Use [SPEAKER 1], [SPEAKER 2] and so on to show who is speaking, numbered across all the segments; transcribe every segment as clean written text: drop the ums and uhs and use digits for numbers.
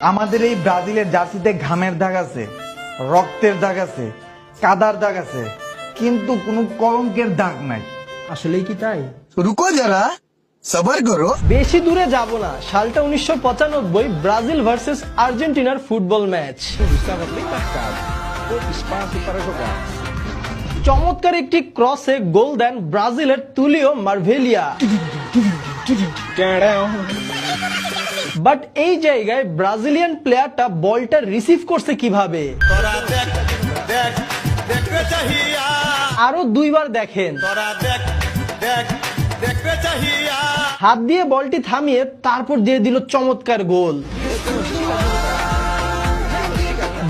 [SPEAKER 1] আমাদের এই ব্রাজিলের জার্সিতে ঘামের দাগ আছে, রক্তের দাগ আছে, কাদার দাগ আছে, কিন্তু কোনো কলঙ্কের দাগ নাই।
[SPEAKER 2] আসলেই কি তাই?
[SPEAKER 3] रुको जरा सबर करो।
[SPEAKER 2] বেশি দূরে যাব না, সালটা 1995, ব্রাজিল ভার্সেস আর্জেন্টিনার ফুটবল ম্যাচ। চমৎকার একটি ক্রসে গোল দেন ব্রাজিলের তুলিও মার্ভেলিয়া। বাট এই জায়গায় ব্রাজিলিয়ান প্লেয়ারটা বলটা রিসিভ করছে কিভাবে? আরো দুইবার দেখেন। হাত দিয়ে বলটি থামিয়ে তারপর দিয়ে দিল চমৎকার গোল।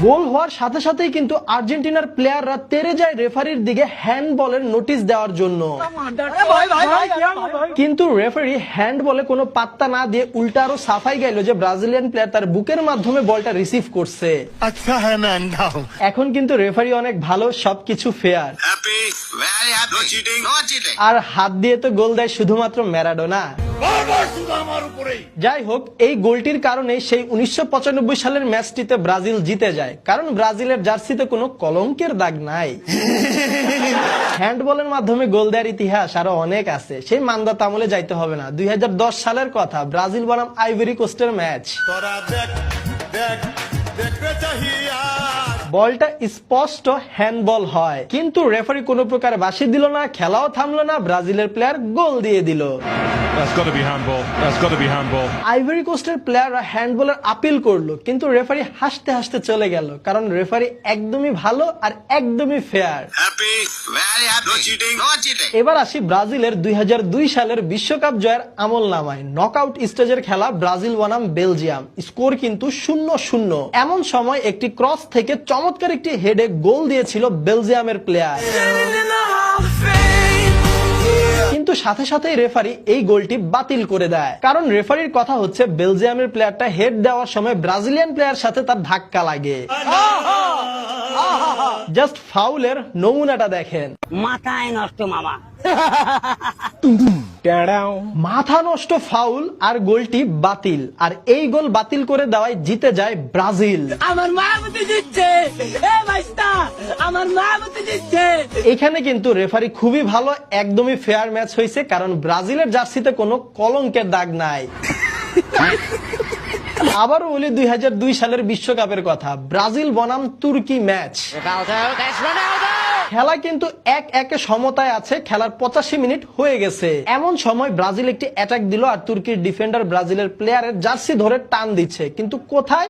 [SPEAKER 2] গোল হওয়ার সাথে সাথেই কিন্তু আর্জেন্টিনার প্লেয়াররা তেড়ে যায় রেফারির দিকে হ্যান্ডবলের নোটিশ দেওয়ার জন্য, কিন্তু রেফারি হ্যান্ডবলে কোনো পাত্তা না দিয়ে উল্টা আরো সাফাই গেল যে ব্রাজিলিয়ান প্লেয়ার তার বুকের মাধ্যমে বলটা রিসিভ করছে।
[SPEAKER 3] अच्छा है मैं अंधा हूँ।
[SPEAKER 2] এখন কিন্তু রেফারি অনেক ভালো, সবকিছু fair.
[SPEAKER 3] Happy, very happy. No cheating, no cheating.
[SPEAKER 2] আর হাত দিয়ে তো গোল দেয় শুধুমাত্র ম্যারাডোনা। যাই হোক, এই গোলটির কারণে সেই 1995 সালের ম্যাচটিতে ব্রাজিল জিতে যায়, কারণ ব্রাজিলের জার্সিতে কোনো কলঙ্কের দাগ নাই। হ্যান্ডবলের মাধ্যমে গোল দেওয়ার ইতিহাস আরো অনেক আছে, সেই মান্দাত আমলে যাইতে হবে না। 2010 সালের কথা, ব্রাজিল বনাম আইভরি কোস্টের ম্যাচ। বলটা স্পষ্ট হ্যান্ডবল হয়, কিন্তু রেফারি কোনো প্রকার বাঁশি দিল না, খেলাও থামলো না, ব্রাজিলের প্লেয়ার গোল দিয়ে দিল।
[SPEAKER 4] That's got to be handball. That's got to be handball.
[SPEAKER 2] Ivory কোস্টের প্লেয়াররা হ্যান্ডবলের আপিল করলো, কিন্তু রেফারি হাসতে হাসতে চলে গেল, কারণ রেফারি একদমই ভালো আর একদমই fair.
[SPEAKER 3] Happy, very happy. No cheating, no cheating.
[SPEAKER 2] এবার আসি ব্রাজিলের 2002 সালের বিশ্বকাপ জয়ের আমল নামায়। নকআউট স্টেজের খেলা, ব্রাজিল বনাম বেলজিয়াম, স্কোর কিন্তু 0-0। এমন সময় একটি ক্রস থেকে চমৎকার একটি হেডে গোল দিয়েছিল বেলজিয়ামের প্লেয়ার, কিন্তু সাথে সাথেই রেফারি এই গোলটি বাতিল করে দেয়, কারণ রেফারির কথা হচ্ছে বেলজিয়ামের প্লেয়ারটা হেড দেওয়ার সময় ব্রাজিলিয়ান প্লেয়ার সাথে তার ধাক্কা লাগে। জাস্ট ফাউলের নমুনাটা দেখেন।
[SPEAKER 5] মাথায় নষ্ট মামা।
[SPEAKER 2] মাথা নষ্ট ফাউল আর গোলটি বাতিল, আর এই গোল বাতিল করে দেওয়ায় জিতে যায় ব্রাজিল।
[SPEAKER 5] আমার মা বুঝে দিচ্ছে, এ ভাইস্তা আমার মা বুঝে দিচ্ছে।
[SPEAKER 2] এখানে কিন্তু রেফারি খুবই ভালো, একদমই ফেয়ার ম্যাচ হয়েছে, কারণ ব্রাজিলের জার্সিতে কোনো কলঙ্কের দাগ নাই। আবারও বলি 2002 সালের বিশ্বকাপের কথা, ব্রাজিল বনাম তুর্কি ম্যাচ। খেলা কিন্তু 1-1 সমতায় আছে, খেলার 85 মিনিট হয়ে গেছে। এমন সময় ব্রাজিল একটি অ্যাটাক দিল, আর তুর্কির ডিফেন্ডার ব্রাজিলের প্লেয়ারের জার্সি ধরে টান দিচ্ছে, কিন্তু কোথায়?